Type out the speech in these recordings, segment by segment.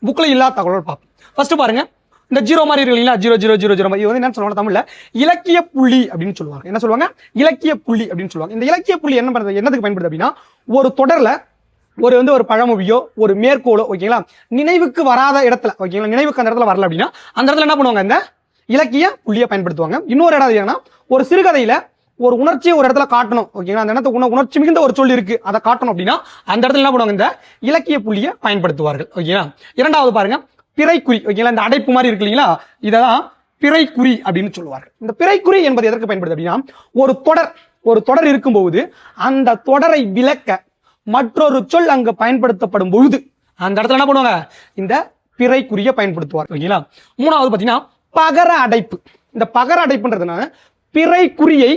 புக்கில் இல்லாத தகவல் பார்ப்போம். ஃபர்ஸ்ட் பாருங்க, இந்த ஜீரோ மாதிரி இருக்கு இல்லைங்களா, 0 0 0 0 இது வந்து என்ன சொல்லுவாங்க தமிழ்ல இலக்கிய புள்ளி அப்படின்னு சொல்லுவாங்க. என்ன சொல்லுவாங்க? இலக்கிய புள்ளி அப்படின்னு சொல்லுவாங்க. இந்த இலக்கிய புள்ளி என்ன பண்றது, என்னதுக்கு பயன்படுது அப்படின்னா, ஒரு தொடர்ல ஒரு பழமொழியோ ஒரு மேற்கோளோ ஓகேங்களா நினைவுக்கு வராத இடத்துல ஓகேங்களா, நினைவுக்கு அந்த இடத்துல வரல அப்படின்னா அந்த இடத்துல என்ன பண்ணுவாங்க, இந்த இலக்கிய புள்ளியை பயன்படுத்துவாங்க. இன்னொரு இடம் என்னன்னா, ஒரு சிறுகதையில ஒரு உணர்ச்சியை ஒரு இடத்துல காட்டணும் ஓகேங்களா, அந்த இடத்துல உணர்ச்சி மிகுந்த ஒரு சொல் இருக்கு அதை காட்டணும் அப்படின்னா அந்த இடத்துல என்ன பண்ணுவாங்க, இந்த இலக்கிய புள்ளியை பயன்படுத்துவார்கள் ஓகேங்களா. இரண்டாவது பாருங்க, பிறைக்குறி ஓகேங்களா, இந்த அடைப்பு மாதிரி இருக்கு இல்லைங்களா, இதான் பிறைக்குறி அப்படின்னு சொல்லுவார்கள். இந்த பிறைக்குறி என்பது எதற்கு பயன்படுது அப்படின்னா, ஒரு தொடர் இருக்கும்போது அந்த தொடரை விளக்க மற்றொரு சொல் அங்கு பயன்படுத்தப்படும் பொழுது அந்த இடத்துல என்ன பண்ணுவாங்க, இந்த பிறைக்குறியை பயன்படுத்துவார் ஓகேங்களா. மூணாவது பாத்தீங்கன்னா பகர அடைப்பு. இந்த பகர அடைப்புன்றதுனால பிறைக்குறியை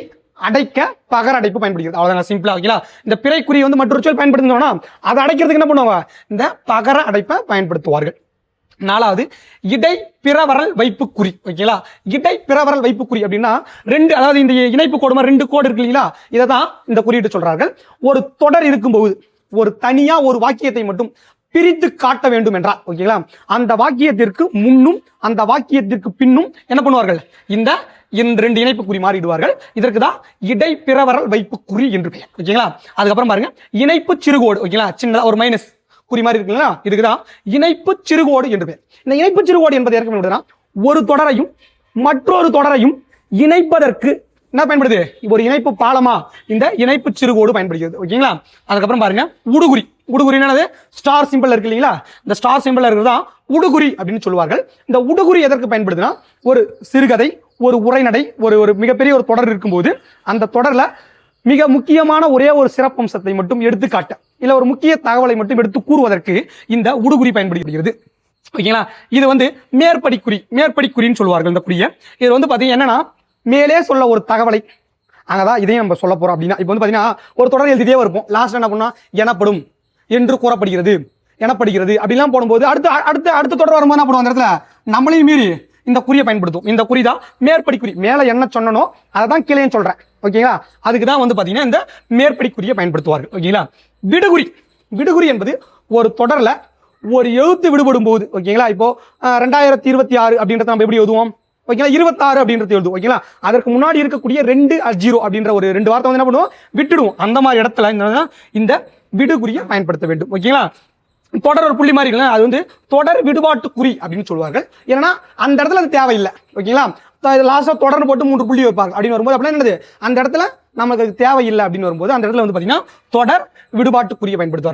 அடைக்க பகர அடைப்பு பயன்படுகிறது. அவ்வளவுதான், சிம்பிளா ஓகேங்களா. இந்த பிறைக்குறி வந்து மற்றொரு சொல் பயன்படுத்தணும்னா அதை அடைக்கிறதுக்கு என்ன பண்ணுவாங்க, இந்த பகர அடைப்பை பயன்படுத்துவார்கள். நாலாவது இடை பிறவரல் வைப்பு குறி ஓகேங்களா. இடை பிறவரல் வைப்பு குறி அப்படின்னா ரெண்டு, அதாவது இந்த இணைப்பு கோடு ரெண்டு கோடு இருக்கு இல்லைங்களா, இதை தான் இந்த குறியிட்டு சொல்றார்கள். ஒரு தொடர் இருக்கும்போது ஒரு தனியா ஒரு வாக்கியத்தை மட்டும் பிரித்து காட்ட வேண்டும் என்றால் ஓகேங்களா, அந்த வாக்கியத்திற்கு முன்னும் அந்த வாக்கியத்திற்கு பின்னும் என்ன பண்ணுவார்கள், இந்த ரெண்டு இணைப்பு குறி மாறிடுவார்கள். இதற்கு தான் இடை பிறவரல் வைப்பு குறி என்று பெயர் ஓகேங்களா. அதுக்கப்புறம் பாருங்க, இணைப்பு சிறுகோடு ஓகேங்களா, சின்னதா ஒரு மைனஸ் குறி மாதிரி இருக்குங்களா, இதுக்குதான் இணைப்பு சிறுகோடு என்று பெயர். இந்த இணைப்பு சிறுகோடு என்பது ஏற்கனவே ஒரு தொடரையும் மற்றொரு தொடரையும் இணைப்பதற்கு என்ன பயன்படுது, ஒரு இணைப்பு பாலமா இந்த இணைப்பு சிறுகோடு பயன்படுகிறது ஓகேங்களா. அதுக்கப்புறம் பாருங்க, உடுகுறி. உடுகுறி என்னது, ஸ்டார் சிம்பிள் இருக்கு இல்லைங்களா, இந்த ஸ்டார் சிம்பிள் இருக்கிறதா உடுகுறி அப்படின்னு சொல்லுவார்கள். இந்த உடுகுறி எதற்கு பயன்படுதுன்னா, ஒரு சிறுகதை ஒரு உரைநடை ஒரு மிகப்பெரிய ஒரு தொடர் இருக்கும்போது அந்த தொடர்ல மிக முக்கியமான ஒரே ஒரு சிறப்பம்சத்தை மட்டும் எடுத்துக்காட்ட இல்ல ஒரு முக்கிய தகவலை மட்டும் எடுத்து கூறுவதற்கு இந்த உடுகுறி பயன்படுகிறது ஓகேங்களா. இது வந்து மேற்படிக்குறின்னு சொல்லுவார்கள். இந்த குறிய இது வந்து பாத்தீங்கன்னா என்னன்னா, மேலே சொல்ல ஒரு தகவலை அங்கதான் இதையும் நம்ம சொல்ல போறோம் அப்படின்னா, இப்போ வந்து பாத்தீங்கன்னா ஒரு தொடர் எழுதிட்டே இருப்போம், லாஸ்ட் என்ன பண்ணா எனப்படும் என்று கூறப்படுகிறது எனப்படுகிறது அப்படிலாம் போடும்போது அடுத்த தொடர் வரும்போது என்ன பண்ணுவோம், அந்த இடத்துல நம்மளையும் மீறி இந்த குறியை பயன்படுத்தும். இந்த குறி தான் மேற்படிக்குறி. மேல என்ன சொன்னனோ அதை தான் கீழே சொல்றேன் ஓகேங்களா. அதுக்கு தான் வந்து பாத்தீங்கன்னா இந்த மேற்படிக்குறியை பயன்படுத்துவார்கள் ஓகேங்களா. விடுகுறி என்பது ஒரு தொடர்ல ஒரு எழுத்து விடுபடும் போது ஓகேங்களா, இப்போ 2026 அப்படின்றத நம்ம எப்படி எழுதுவோம் ஓகேங்களா, 26 அப்படின்றது எழுதுவோம் ஓகேங்களா. அதற்கு முன்னாடி இருக்கக்கூடிய 2 அப்படின்ற ஒரு 2 வார்த்தை வந்து என்ன பண்ணுவோம், விட்டுடுவோம். அந்த மாதிரி இடத்துல இந்த விடுகுறியை பயன்படுத்த வேண்டும் ஓகேங்களா. தொடர் ஒரு புள்ளி மாதிரி இல்லை, அது வந்து தொடர் விடுபாட்டு குறி அப்படின்னு சொல்லுவார்கள். ஏன்னா அந்த இடத்துல அது தேவையில்லை ஓகேங்களா. லாஸ்டா தொடர்ந்து போட்டு 3 புள்ளி வைப்பாங்க அப்படின்னு வரும்போது அப்படின்னா என்னது, அந்த இடத்துல நமக்கு தேவையில்லை அப்படின்னு வரும்போது அந்த இடத்துல வந்து பாத்தீங்கன்னா தொடர் விடுபாட்டு குறியை பயன்படுத்துவாங்க.